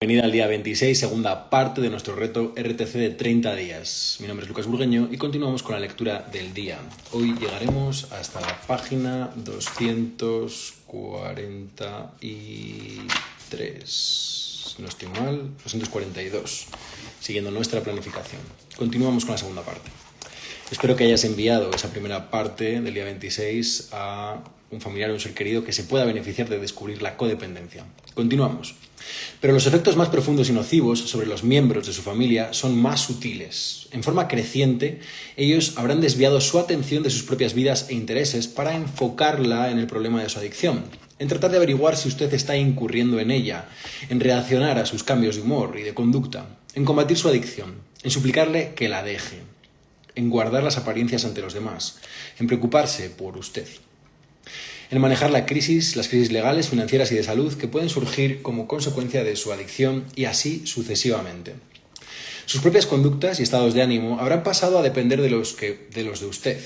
Bienvenida al día 26, segunda parte de nuestro reto RTC de 30 días. Mi nombre es Lucas Burgueño y continuamos con la lectura del día. Hoy llegaremos hasta la página 243, no estoy mal, 242, siguiendo nuestra planificación. Continuamos con la segunda parte. Espero que hayas enviado esa primera parte del día 26 a un familiar o un ser querido que se pueda beneficiar de descubrir la codependencia. Continuamos. Pero los efectos más profundos y nocivos sobre los miembros de su familia son más sutiles. En forma creciente, ellos habrán desviado su atención de sus propias vidas e intereses para enfocarla en el problema de su adicción, en tratar de averiguar si usted está incurriendo en ella, en reaccionar a sus cambios de humor y de conducta, en combatir su adicción, en suplicarle que la deje, en guardar las apariencias ante los demás, en preocuparse por usted, en manejar las crisis legales, financieras y de salud que pueden surgir como consecuencia de su adicción y así sucesivamente. Sus propias conductas y estados de ánimo habrán pasado a depender de los de usted.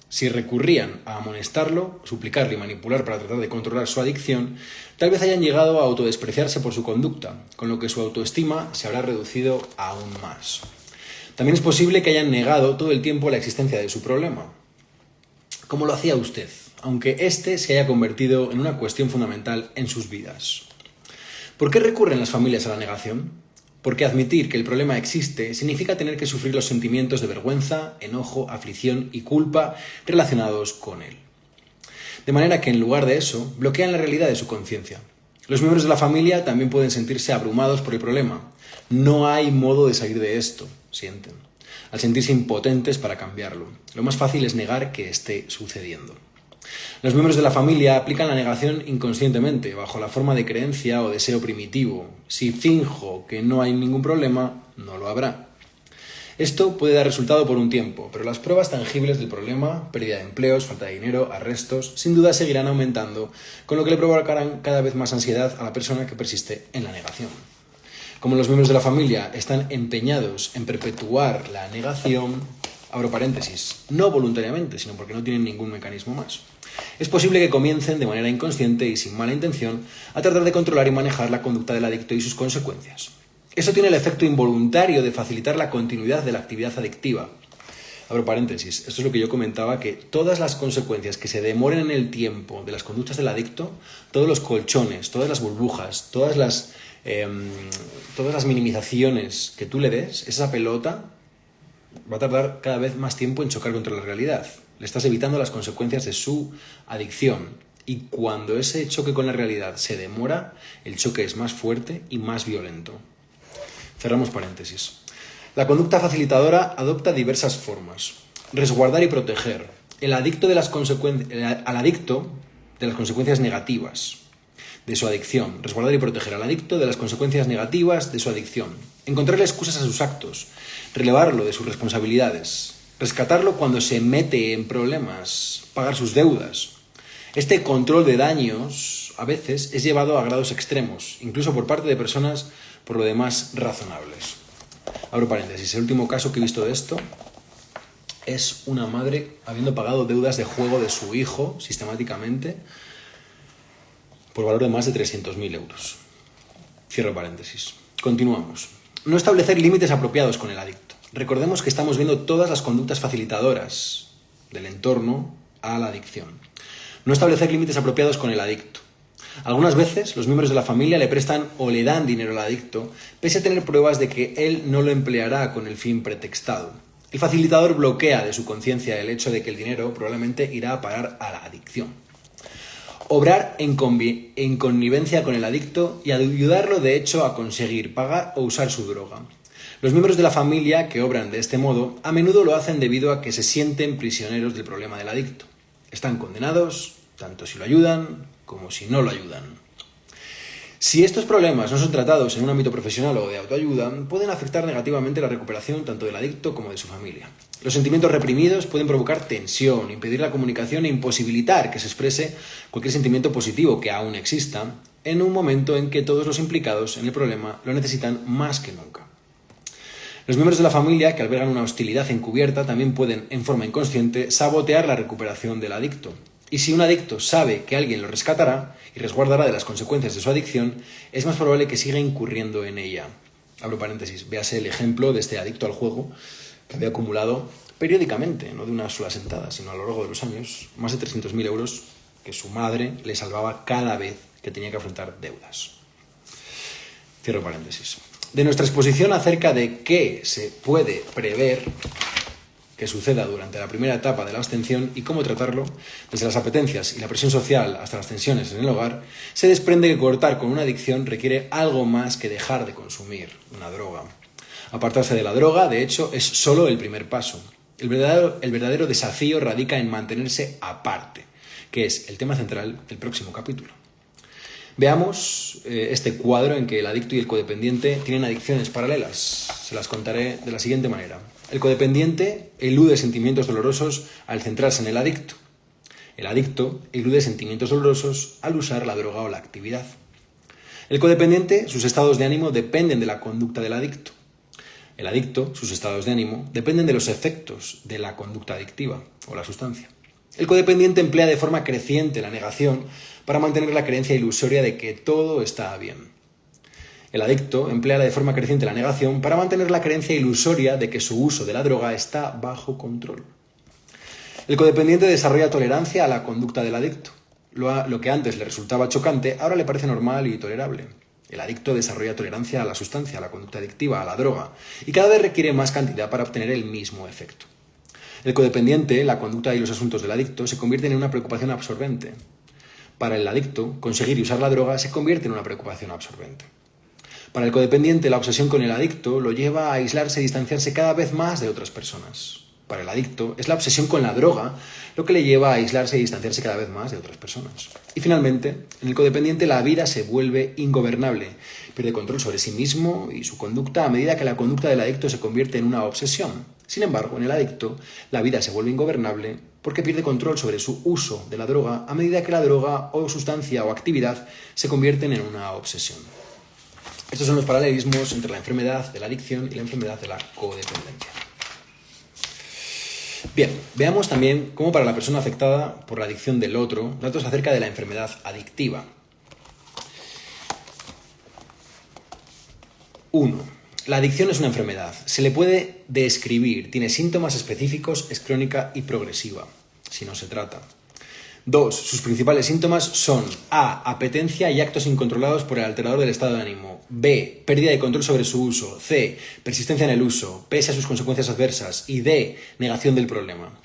Si recurrían a amonestarlo, suplicarle y manipular para tratar de controlar su adicción, tal vez hayan llegado a autodespreciarse por su conducta, con lo que su autoestima se habrá reducido aún más. También es posible que hayan negado todo el tiempo la existencia de su problema. ¿Cómo lo hacía usted? Aunque éste se haya convertido en una cuestión fundamental en sus vidas. ¿Por qué recurren las familias a la negación? Porque admitir que el problema existe significa tener que sufrir los sentimientos de vergüenza, enojo, aflicción y culpa relacionados con él. De manera que en lugar de eso, bloquean la realidad de su conciencia. Los miembros de la familia también pueden sentirse abrumados por el problema. No hay modo de salir de esto, sienten, al sentirse impotentes para cambiarlo. Lo más fácil es negar que esté sucediendo. Los miembros de la familia aplican la negación inconscientemente, bajo la forma de creencia o deseo primitivo. Si finjo que no hay ningún problema, no lo habrá. Esto puede dar resultado por un tiempo, pero las pruebas tangibles del problema, pérdida de empleos, falta de dinero, arrestos, sin duda seguirán aumentando, con lo que le provocarán cada vez más ansiedad a la persona que persiste en la negación. Como los miembros de la familia están empeñados en perpetuar la negación, abro paréntesis, no voluntariamente, sino porque no tienen ningún mecanismo más, es posible que comiencen de manera inconsciente y sin mala intención a tratar de controlar y manejar la conducta del adicto y sus consecuencias. Eso tiene el efecto involuntario de facilitar la continuidad de la actividad adictiva. Abro paréntesis, esto es lo que yo comentaba, que todas las consecuencias que se demoren en el tiempo de las conductas del adicto, todos los colchones, todas las burbujas, todas las minimizaciones que tú le des, esa pelota va a tardar cada vez más tiempo en chocar contra la realidad. Le estás evitando las consecuencias de su adicción. Y cuando ese choque con la realidad se demora, el choque es más fuerte y más violento. Cerramos paréntesis. La conducta facilitadora adopta diversas formas. Resguardar y proteger. Al adicto de las consecuencias negativas de su adicción. Resguardar y proteger al adicto de las consecuencias negativas de su adicción. Encontrarle excusas a sus actos. Relevarlo de sus responsabilidades. Rescatarlo cuando se mete en problemas. Pagar sus deudas. Este control de daños a veces es llevado a grados extremos, incluso por parte de personas por lo demás razonables. Abro paréntesis. El último caso que he visto de esto es una madre habiendo pagado deudas de juego de su hijo sistemáticamente por valor de más de 300.000 euros. Cierro paréntesis. Continuamos. No establecer límites apropiados con el adicto. Recordemos que estamos viendo todas las conductas facilitadoras del entorno a la adicción. No establecer límites apropiados con el adicto. Algunas veces los miembros de la familia le prestan o le dan dinero al adicto, pese a tener pruebas de que él no lo empleará con el fin pretextado. El facilitador bloquea de su conciencia el hecho de que el dinero probablemente irá a parar a la adicción. Obrar en connivencia con el adicto y ayudarlo de hecho a conseguir pagar o usar su droga. Los miembros de la familia que obran de este modo a menudo lo hacen debido a que se sienten prisioneros del problema del adicto. Están condenados, tanto si lo ayudan como si no lo ayudan. Si estos problemas no son tratados en un ámbito profesional o de autoayuda, pueden afectar negativamente la recuperación tanto del adicto como de su familia. Los sentimientos reprimidos pueden provocar tensión, impedir la comunicación e imposibilitar que se exprese cualquier sentimiento positivo que aún exista en un momento en que todos los implicados en el problema lo necesitan más que nunca. Los miembros de la familia que albergan una hostilidad encubierta también pueden, en forma inconsciente, sabotear la recuperación del adicto. Y si un adicto sabe que alguien lo rescatará y resguardará de las consecuencias de su adicción, es más probable que siga incurriendo en ella. Abro paréntesis, véase el ejemplo de este adicto al juego que había acumulado periódicamente, no de una sola sentada, sino a lo largo de los años, más de 300.000 euros que su madre le salvaba cada vez que tenía que afrontar deudas. Cierro paréntesis. De nuestra exposición acerca de qué se puede prever que suceda durante la primera etapa de la abstención y cómo tratarlo, desde las apetencias y la presión social hasta las tensiones en el hogar, se desprende que cortar con una adicción requiere algo más que dejar de consumir una droga. Apartarse de la droga, de hecho, es solo el primer paso. El verdadero desafío radica en mantenerse aparte, que es el tema central del próximo capítulo. Veamos este cuadro en que el adicto y el codependiente tienen adicciones paralelas. Se las contaré de la siguiente manera. El codependiente elude sentimientos dolorosos al centrarse en el adicto. El adicto elude sentimientos dolorosos al usar la droga o la actividad. El codependiente, sus estados de ánimo dependen de la conducta del adicto. El adicto, sus estados de ánimo, dependen de los efectos de la conducta adictiva o la sustancia. El codependiente emplea de forma creciente la negación para mantener la creencia ilusoria de que todo está bien. El adicto emplea de forma creciente la negación para mantener la creencia ilusoria de que su uso de la droga está bajo control. El codependiente desarrolla tolerancia a la conducta del adicto. Lo que antes le resultaba chocante, ahora le parece normal y tolerable. El adicto desarrolla tolerancia a la sustancia, a la conducta adictiva, a la droga, y cada vez requiere más cantidad para obtener el mismo efecto. El codependiente, la conducta y los asuntos del adicto se convierten en una preocupación absorbente. Para el adicto, conseguir y usar la droga se convierte en una preocupación absorbente. Para el codependiente, la obsesión con el adicto lo lleva a aislarse y distanciarse cada vez más de otras personas. Para el adicto, es la obsesión con la droga lo que le lleva a aislarse y distanciarse cada vez más de otras personas. Y finalmente, en el codependiente la vida se vuelve ingobernable, pierde control sobre sí mismo y su conducta a medida que la conducta del adicto se convierte en una obsesión. Sin embargo, en el adicto, la vida se vuelve ingobernable porque pierde control sobre su uso de la droga a medida que la droga o sustancia o actividad se convierten en una obsesión. Estos son los paralelismos entre la enfermedad de la adicción y la enfermedad de la codependencia. Bien, veamos también cómo para la persona afectada por la adicción del otro, datos acerca de la enfermedad adictiva. 1. La adicción es una enfermedad. Se le puede describir, tiene síntomas específicos, es crónica y progresiva, si no se trata. 2. Sus principales síntomas son A. Apetencia y actos incontrolados por el alterador del estado de ánimo. B. Pérdida de control sobre su uso. C. Persistencia en el uso, pese a sus consecuencias adversas. Y D. Negación del problema.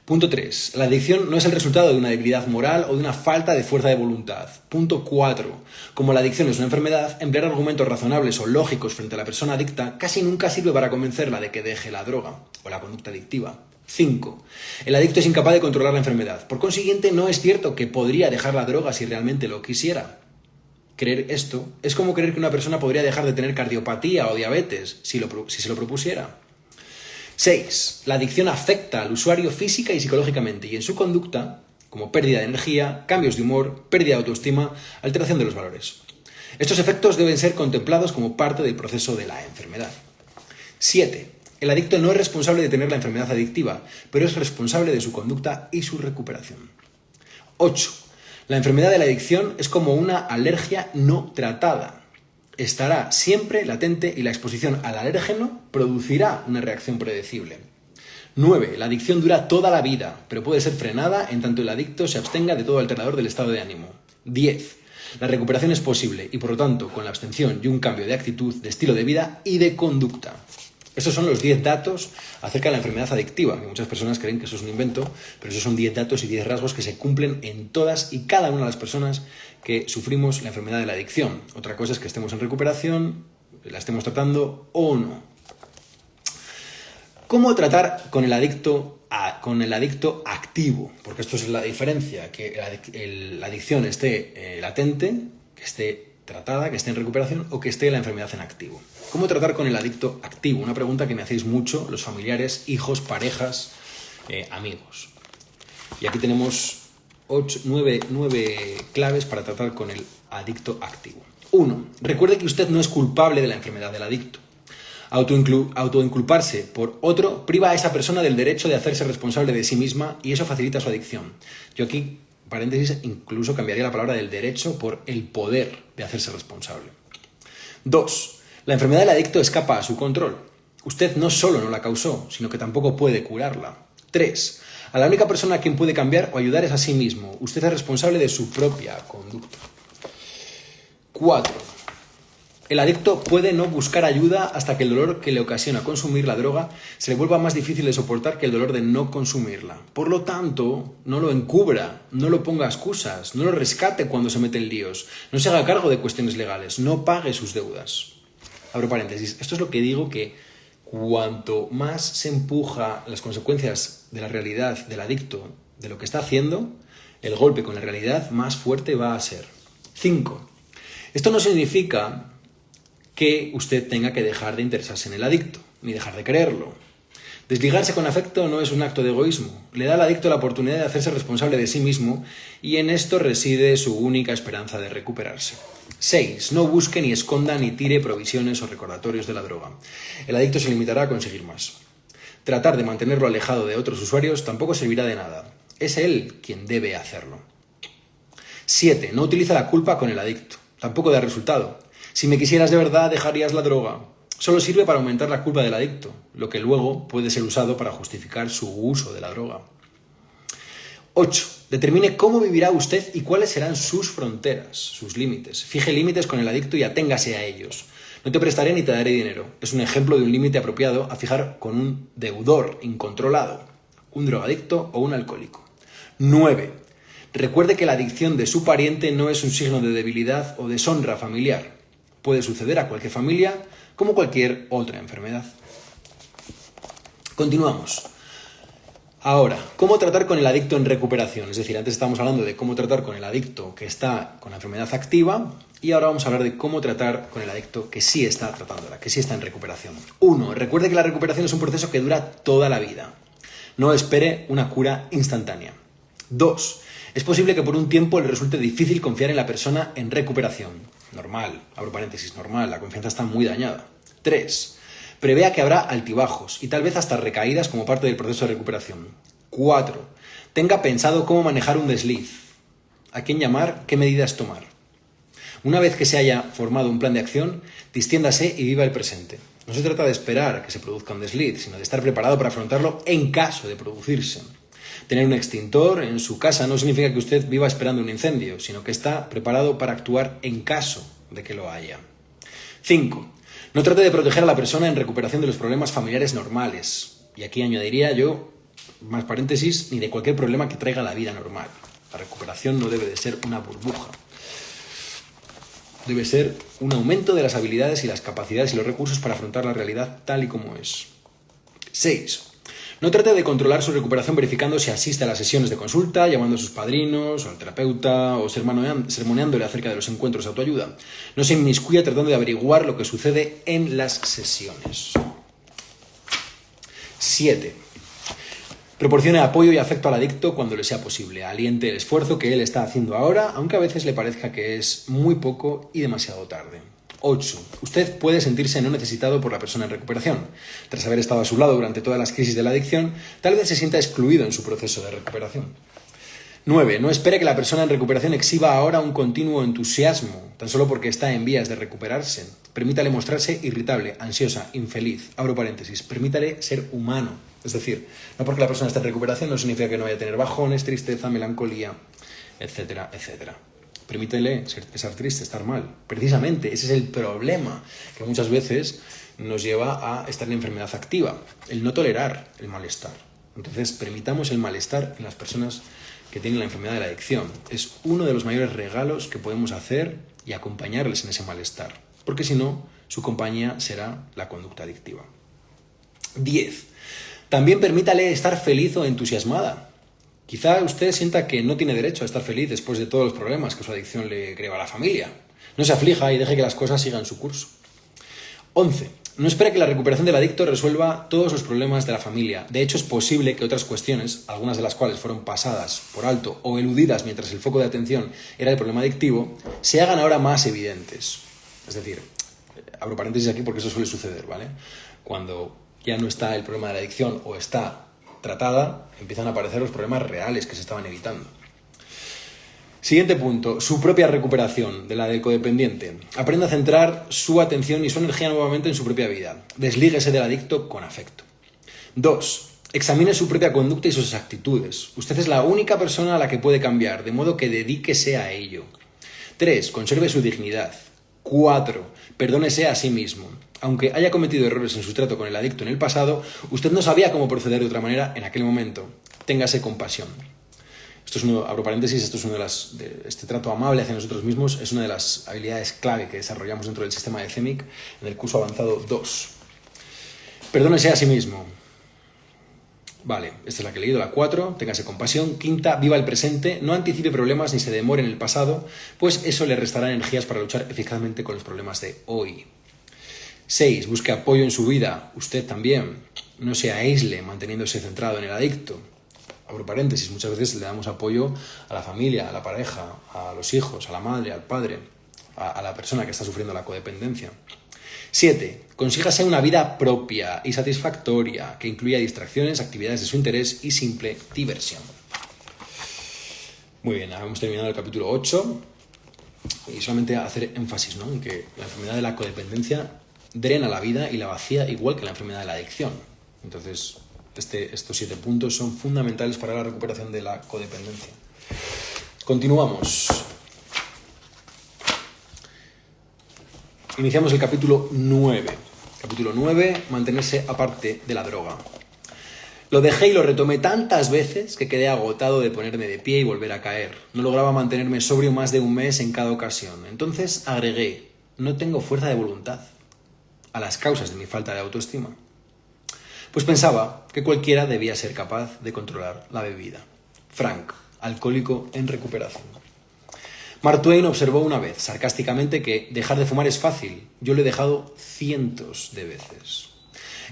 Punto 3. La adicción no es el resultado de una debilidad moral o de una falta de fuerza de voluntad. Punto 4. Como la adicción es una enfermedad, emplear argumentos razonables o lógicos frente a la persona adicta casi nunca sirve para convencerla de que deje la droga o la conducta adictiva. 5. El adicto es incapaz de controlar la enfermedad. Por consiguiente, no es cierto que podría dejar la droga si realmente lo quisiera. Creer esto es como creer que una persona podría dejar de tener cardiopatía o diabetes si se lo propusiera. 6. La adicción afecta al usuario física y psicológicamente y en su conducta, como pérdida de energía, cambios de humor, pérdida de autoestima, alteración de los valores. Estos efectos deben ser contemplados como parte del proceso de la enfermedad. 7. El adicto no es responsable de tener la enfermedad adictiva, pero es responsable de su conducta y su recuperación. 8. La enfermedad de la adicción es como una alergia no tratada. Estará siempre latente y la exposición al alérgeno producirá una reacción predecible. 9. La adicción dura toda la vida, pero puede ser frenada en tanto el adicto se abstenga de todo alterador del estado de ánimo. 10. La recuperación es posible y por lo tanto con la abstención y un cambio de actitud, de estilo de vida y de conducta. Estos son los 10 datos acerca de la enfermedad adictiva, que muchas personas creen que eso es un invento, pero esos son 10 datos y 10 rasgos que se cumplen en todas y cada una de las personas que sufrimos la enfermedad de la adicción. Otra cosa es que estemos en recuperación, la estemos tratando o no. ¿Cómo tratar con el adicto activo? Porque esto es la diferencia, que la adicción esté latente, que esté tratada, que esté en recuperación o que esté la enfermedad en activo. ¿Cómo tratar con el adicto activo? Una pregunta que me hacéis mucho los familiares, hijos, parejas, amigos. Y aquí tenemos 9 claves para tratar con el adicto activo. 1. Recuerde que usted no es culpable de la enfermedad del adicto. Autoinculparse por otro priva a esa persona del derecho de hacerse responsable de sí misma y eso facilita su adicción. Yo aquí, paréntesis, incluso cambiaría la palabra del derecho por el poder de hacerse responsable. 2. La enfermedad del adicto escapa a su control. Usted no solo no la causó, sino que tampoco puede curarla. 3. A la única persona a quien puede cambiar o ayudar es a sí mismo. Usted es responsable de su propia conducta. 4. El adicto puede no buscar ayuda hasta que el dolor que le ocasiona consumir la droga se le vuelva más difícil de soportar que el dolor de no consumirla. Por lo tanto, no lo encubra, no lo ponga excusas, no lo rescate cuando se mete en líos, no se haga cargo de cuestiones legales, no pague sus deudas. Abro paréntesis. Esto es lo que digo, que cuanto más se empuja las consecuencias de la realidad del adicto, de lo que está haciendo, el golpe con la realidad más fuerte va a ser. 5. Esto no significa que usted tenga que dejar de interesarse en el adicto, ni dejar de quererlo. Desligarse con afecto no es un acto de egoísmo. Le da al adicto la oportunidad de hacerse responsable de sí mismo y en esto reside su única esperanza de recuperarse. 6. No busque ni esconda ni tire provisiones o recordatorios de la droga. El adicto se limitará a conseguir más. Tratar de mantenerlo alejado de otros usuarios tampoco servirá de nada. Es él quien debe hacerlo. 7. No utiliza la culpa con el adicto. Tampoco da resultado. Si me quisieras de verdad, dejarías la droga. Solo sirve para aumentar la culpa del adicto, lo que luego puede ser usado para justificar su uso de la droga. 8. Determine cómo vivirá usted y cuáles serán sus fronteras, sus límites. Fije límites con el adicto y aténgase a ellos. No te prestaré ni te daré dinero. Es un ejemplo de un límite apropiado a fijar con un deudor incontrolado, un drogadicto o un alcohólico. 9. Recuerde que la adicción de su pariente no es un signo de debilidad o deshonra familiar. Puede suceder a cualquier familia como cualquier otra enfermedad. Continuamos. Ahora, ¿cómo tratar con el adicto en recuperación? Es decir, antes estábamos hablando de cómo tratar con el adicto que está con la enfermedad activa y ahora vamos a hablar de cómo tratar con el adicto que sí está tratándola, que sí está en recuperación. 1. Recuerde que la recuperación es un proceso que dura toda la vida. No espere una cura instantánea. 2. Es posible que por un tiempo le resulte difícil confiar en la persona en recuperación. Normal, abro paréntesis, normal, la confianza está muy dañada. 3. Prevea que habrá altibajos y tal vez hasta recaídas como parte del proceso de recuperación. 4. Tenga pensado cómo manejar un desliz, a quién llamar, qué medidas tomar. Una vez que se haya formado un plan de acción, distiéndase y viva el presente. No se trata de esperar a que se produzca un desliz, sino de estar preparado para afrontarlo en caso de producirse. Tener un extintor en su casa no significa que usted viva esperando un incendio, sino que está preparado para actuar en caso de que lo haya. 5. No trate de proteger a la persona en recuperación de los problemas familiares normales. Y aquí añadiría yo, más paréntesis, ni de cualquier problema que traiga la vida normal. La recuperación no debe de ser una burbuja. Debe ser un aumento de las habilidades y las capacidades y los recursos para afrontar la realidad tal y como es. 6. No trate de controlar su recuperación verificando si asiste a las sesiones de consulta, llamando a sus padrinos o al terapeuta o sermoneándole acerca de los encuentros de autoayuda. No se inmiscuya tratando de averiguar lo que sucede en las sesiones. 7. Proporcione apoyo y afecto al adicto cuando le sea posible. Aliente el esfuerzo que él está haciendo ahora, aunque a veces le parezca que es muy poco y demasiado tarde. 8. Usted puede sentirse no necesitado por la persona en recuperación. Tras haber estado a su lado durante todas las crisis de la adicción, tal vez se sienta excluido en su proceso de recuperación. 9. No espere que la persona en recuperación exhiba ahora un continuo entusiasmo, tan solo porque está en vías de recuperarse. Permítale mostrarse irritable, ansiosa, infeliz. Abro paréntesis. Permítale ser humano. Es decir, no porque la persona esté en recuperación no significa que no vaya a tener bajones, tristeza, melancolía, etcétera, etcétera. Permítele estar triste, estar mal. Precisamente, ese es el problema que muchas veces nos lleva a estar en enfermedad activa. El no tolerar el malestar. Entonces, permitamos el malestar en las personas que tienen la enfermedad de la adicción. Es uno de los mayores regalos que podemos hacer y acompañarles en ese malestar. Porque si no, su compañía será la conducta adictiva. 10. También permítale estar feliz o entusiasmada. Quizá usted sienta que no tiene derecho a estar feliz después de todos los problemas que su adicción le creó a la familia. No se aflija y deje que las cosas sigan su curso. 11. No espere que la recuperación del adicto resuelva todos los problemas de la familia. De hecho, es posible que otras cuestiones, algunas de las cuales fueron pasadas por alto o eludidas mientras el foco de atención era el problema adictivo, se hagan ahora más evidentes. Es decir, Abro paréntesis aquí porque eso suele suceder, ¿vale? Cuando ya no está el problema de la adicción o está tratada, empiezan a aparecer los problemas reales que se estaban evitando. Siguiente punto, su propia recuperación de la del codependiente. Aprenda a centrar su atención y su energía nuevamente en su propia vida. Deslíguese del adicto con afecto. 2. Examine su propia conducta y sus actitudes. Usted es la única persona a la que puede cambiar, de modo que dedíquese a ello. 3. Conserve su dignidad. 4. Perdónese a sí mismo. Aunque haya cometido errores en su trato con el adicto en el pasado, usted no sabía cómo proceder de otra manera en aquel momento. Téngase compasión. Esto es abro paréntesis, esto es este trato amable hacia nosotros mismos es una de las habilidades clave que desarrollamos dentro del sistema de CEMIC en el curso avanzado 2. Perdónese a sí mismo. Vale, esta es la que he leído, la 4, téngase compasión. 5, viva el presente, no anticipe problemas ni se demore en el pasado, pues eso le restará energías para luchar eficazmente con los problemas de hoy. 6, busque apoyo en su vida, usted también. No se aísle manteniéndose centrado en el adicto. Abro paréntesis, muchas veces le damos apoyo a la familia, a la pareja, a los hijos, a la madre, al padre, a la persona que está sufriendo la codependencia. 7. Consígase una vida propia y satisfactoria que incluya distracciones, actividades de su interés y simple diversión. Muy bien, hemos terminado el capítulo 8 y solamente hacer énfasis, ¿no?, en que la enfermedad de la codependencia drena la vida y la vacía igual que la enfermedad de la adicción. Entonces, estos 7 puntos son fundamentales para la recuperación de la codependencia. Continuamos. Iniciamos el capítulo 9. Capítulo 9, mantenerse aparte de la droga. Lo dejé y lo retomé tantas veces que quedé agotado de ponerme de pie y volver a caer. No lograba mantenerme sobrio más de un mes en cada ocasión. Entonces agregué, no tengo fuerza de voluntad, a las causas de mi falta de autoestima. Pues pensaba que cualquiera debía ser capaz de controlar la bebida. Frank, alcohólico en recuperación. Mark Twain observó una vez, sarcásticamente, que dejar de fumar es fácil. Yo lo he dejado cientos de veces.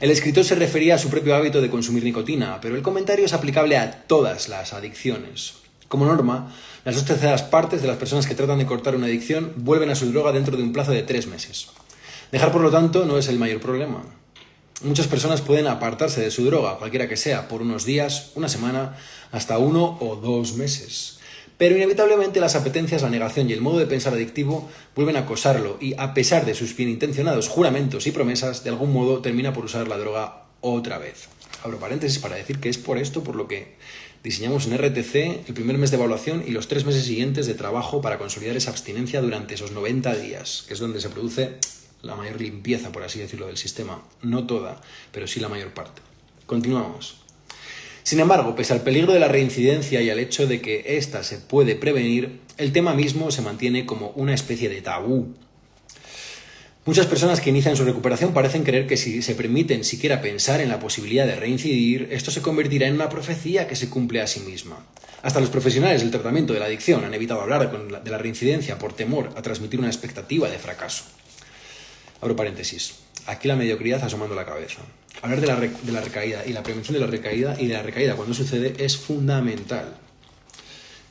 El escritor se refería a su propio hábito de consumir nicotina, pero el comentario es aplicable a todas las adicciones. Como norma, las 2/3 partes de las personas que tratan de cortar una adicción vuelven a su droga dentro de un plazo de 3 meses. Dejar, por lo tanto, no es el mayor problema. Muchas personas pueden apartarse de su droga, cualquiera que sea, por unos días, una semana, hasta 1 o 2 meses. Pero inevitablemente las apetencias, la negación y el modo de pensar adictivo vuelven a acosarlo y, a pesar de sus bien intencionados juramentos y promesas, de algún modo termina por usar la droga otra vez. Abro paréntesis para decir que es por esto por lo que diseñamos en RTC el primer mes de evaluación y los 3 meses siguientes de trabajo para consolidar esa abstinencia durante esos 90 días, que es donde se produce la mayor limpieza, por así decirlo, del sistema. No toda, pero sí la mayor parte. Continuamos. Sin embargo, pese al peligro de la reincidencia y al hecho de que ésta se puede prevenir, el tema mismo se mantiene como una especie de tabú. Muchas personas que inician su recuperación parecen creer que si se permiten siquiera pensar en la posibilidad de reincidir, esto se convertirá en una profecía que se cumple a sí misma. Hasta los profesionales del tratamiento de la adicción han evitado hablar de la reincidencia por temor a transmitir una expectativa de fracaso. Abro paréntesis. Aquí la mediocridad asomando la cabeza. Hablar de la recaída y la prevención de la recaída y de la recaída cuando sucede es fundamental.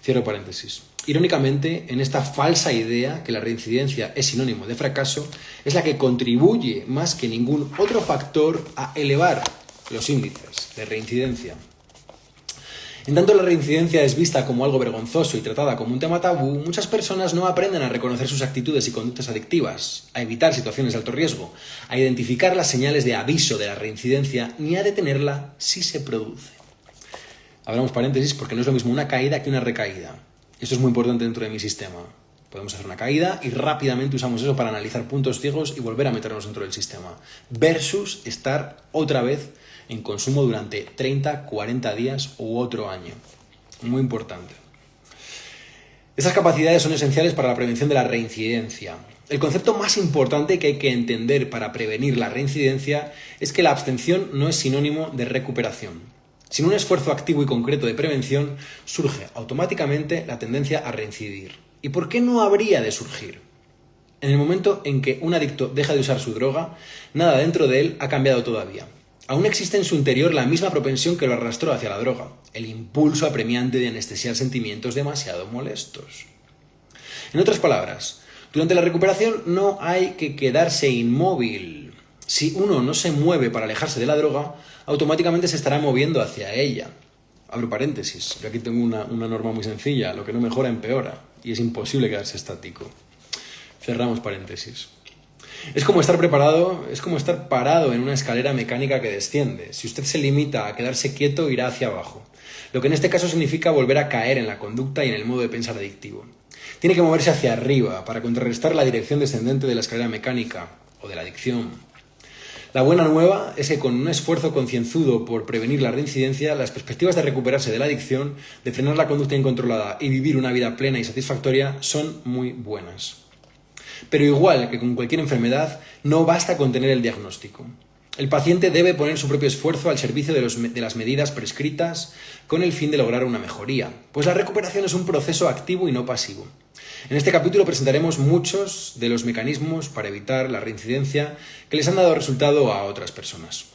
Cierro paréntesis. Irónicamente, en esta falsa idea que la reincidencia es sinónimo de fracaso, es la que contribuye más que ningún otro factor a elevar los índices de reincidencia. En tanto la reincidencia es vista como algo vergonzoso y tratada como un tema tabú, muchas personas no aprenden a reconocer sus actitudes y conductas adictivas, a evitar situaciones de alto riesgo, a identificar las señales de aviso de la reincidencia ni a detenerla si se produce. Abramos paréntesis porque no es lo mismo una caída que una recaída. Esto es muy importante dentro de mi sistema. Podemos hacer una caída y rápidamente usamos eso para analizar puntos ciegos y volver a meternos dentro del sistema. Versus estar otra vez en consumo durante 30, 40 días u otro año. Muy importante. Estas capacidades son esenciales para la prevención de la reincidencia. El concepto más importante que hay que entender para prevenir la reincidencia es que la abstención no es sinónimo de recuperación. Sin un esfuerzo activo y concreto de prevención, surge automáticamente la tendencia a reincidir. ¿Y por qué no habría de surgir? En el momento en que un adicto deja de usar su droga, nada dentro de él ha cambiado todavía. Aún existe en su interior la misma propensión que lo arrastró hacia la droga, el impulso apremiante de anestesiar sentimientos demasiado molestos. En otras palabras, Durante la recuperación no hay que quedarse inmóvil. Si uno no se mueve para alejarse de la droga, automáticamente se estará moviendo hacia ella. Abro paréntesis, yo aquí tengo una norma muy sencilla, lo que no mejora empeora, y es imposible quedarse estático. Cerramos paréntesis. Es como estar parado en una escalera mecánica que desciende. Si usted se limita a quedarse quieto, irá hacia abajo. Lo que en este caso significa volver a caer en la conducta y en el modo de pensar adictivo. Tiene que moverse hacia arriba para contrarrestar la dirección descendente de la escalera mecánica o de la adicción. La buena nueva es que con un esfuerzo concienzudo por prevenir la reincidencia, las perspectivas de recuperarse de la adicción, de frenar la conducta incontrolada y vivir una vida plena y satisfactoria son muy buenas. Pero igual que con cualquier enfermedad, no basta con tener el diagnóstico. El paciente debe poner su propio esfuerzo al servicio de las medidas prescritas con el fin de lograr una mejoría, pues la recuperación es un proceso activo y no pasivo. En este capítulo presentaremos muchos de los mecanismos para evitar la reincidencia que les han dado resultado a otras personas.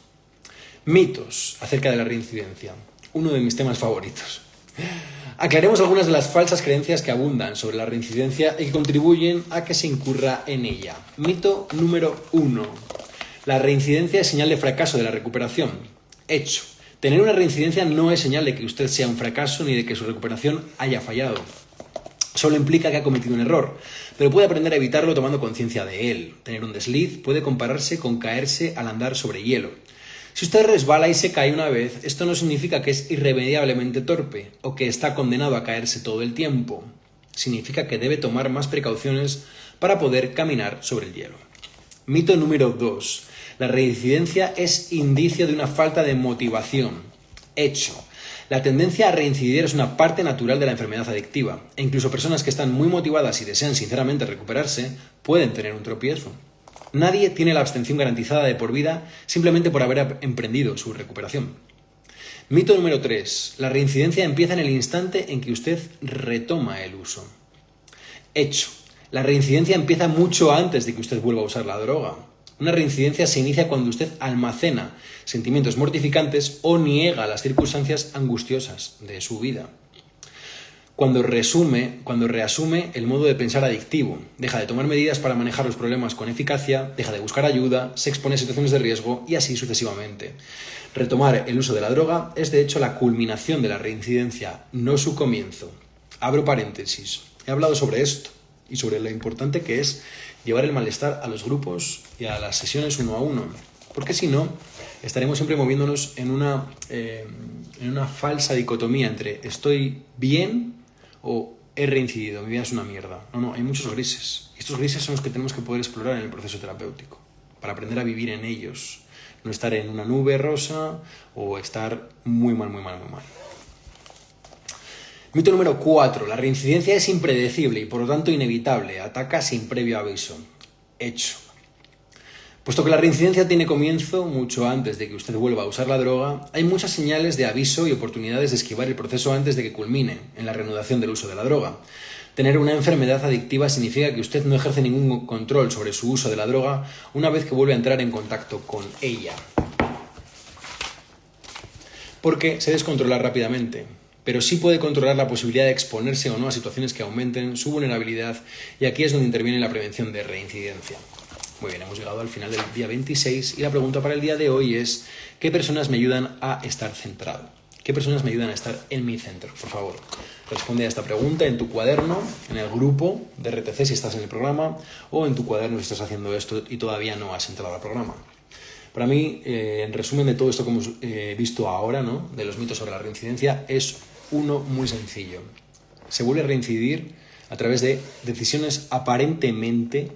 Mitos acerca de la reincidencia, uno de mis temas favoritos. Aclaremos algunas de las falsas creencias que abundan sobre la reincidencia y que contribuyen a que se incurra en ella. Mito número 1. La reincidencia es señal de fracaso de la recuperación. Hecho. Tener una reincidencia no es señal de que usted sea un fracaso ni de que su recuperación haya fallado. Solo implica que ha cometido un error, pero puede aprender a evitarlo tomando conciencia de él. Tener un desliz puede compararse con caerse al andar sobre hielo. Si usted resbala y se cae una vez, esto no significa que es irremediablemente torpe o que está condenado a caerse todo el tiempo. Significa que debe tomar más precauciones para poder caminar sobre el hielo. Mito número 2. La reincidencia es indicio de una falta de motivación. Hecho. La tendencia a reincidir es una parte natural de la enfermedad adictiva, e incluso personas que están muy motivadas y desean sinceramente recuperarse pueden tener un tropiezo. Nadie tiene la abstención garantizada de por vida simplemente por haber emprendido su recuperación. Mito número 3. La reincidencia empieza en el instante en que usted retoma el uso. Hecho. La reincidencia empieza mucho antes de que usted vuelva a usar la droga. Una reincidencia se inicia cuando usted almacena sentimientos mortificantes o niega las circunstancias angustiosas de su vida. Cuando reasume el modo de pensar adictivo, deja de tomar medidas para manejar los problemas con eficacia, deja de buscar ayuda, se expone a situaciones de riesgo y así sucesivamente. Retomar el uso de la droga es de hecho la culminación de la reincidencia, no su comienzo. Abro paréntesis. He hablado sobre esto y sobre lo importante que es llevar el malestar a los grupos y a las sesiones uno a uno, porque si no, estaremos siempre moviéndonos en una falsa dicotomía entre estoy bien o he reincidido, mi vida es una mierda. No, hay muchos grises. Y estos grises son los que tenemos que poder explorar en el proceso terapéutico, para aprender a vivir en ellos, no estar en una nube rosa o estar muy mal. Mito número 4. La reincidencia es impredecible y por lo tanto inevitable. Ataca sin previo aviso. Hecho. Puesto que la reincidencia tiene comienzo mucho antes de que usted vuelva a usar la droga, hay muchas señales de aviso y oportunidades de esquivar el proceso antes de que culmine en la reanudación del uso de la droga. Tener una enfermedad adictiva significa que usted no ejerce ningún control sobre su uso de la droga una vez que vuelve a entrar en contacto con ella. Porque se descontrola rápidamente, pero sí puede controlar la posibilidad de exponerse o no a situaciones que aumenten su vulnerabilidad, y aquí es donde interviene la prevención de reincidencia. Muy bien, hemos llegado al final del día 26 y la pregunta para el día de hoy es ¿qué personas me ayudan a estar centrado? ¿Qué personas me ayudan a estar en mi centro? Por favor, responde a esta pregunta en tu cuaderno, en el grupo de RTC si estás en el programa, o en tu cuaderno si estás haciendo esto y todavía no has entrado al programa. Para mí, en resumen de todo esto que hemos visto ahora, ¿no?, de los mitos sobre la reincidencia, es uno muy sencillo. Se vuelve a reincidir a través de decisiones aparentemente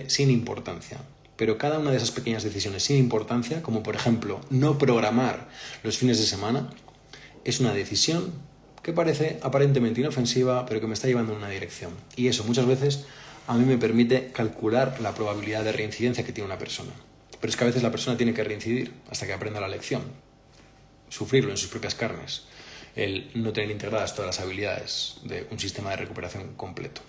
sin importancia. Pero cada una de esas pequeñas decisiones sin importancia, como por ejemplo no programar los fines de semana, es una decisión que parece aparentemente inofensiva, pero que me está llevando en una dirección. Y eso muchas veces a mí me permite calcular la probabilidad de reincidencia que tiene una persona. Pero es que a veces la persona tiene que reincidir hasta que aprenda la lección, sufrirlo en sus propias carnes, el no tener integradas todas las habilidades de un sistema de recuperación completo.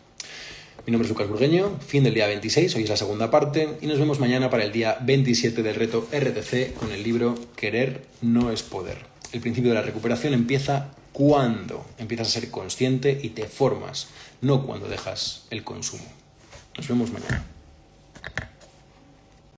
Mi nombre es Lucas Burgueño, fin del día 26, hoy es la segunda parte, y nos vemos mañana para el día 27 del reto RTC con el libro Querer no es poder. El principio de la recuperación empieza cuando empiezas a ser consciente y te formas, no cuando dejas el consumo. Nos vemos mañana.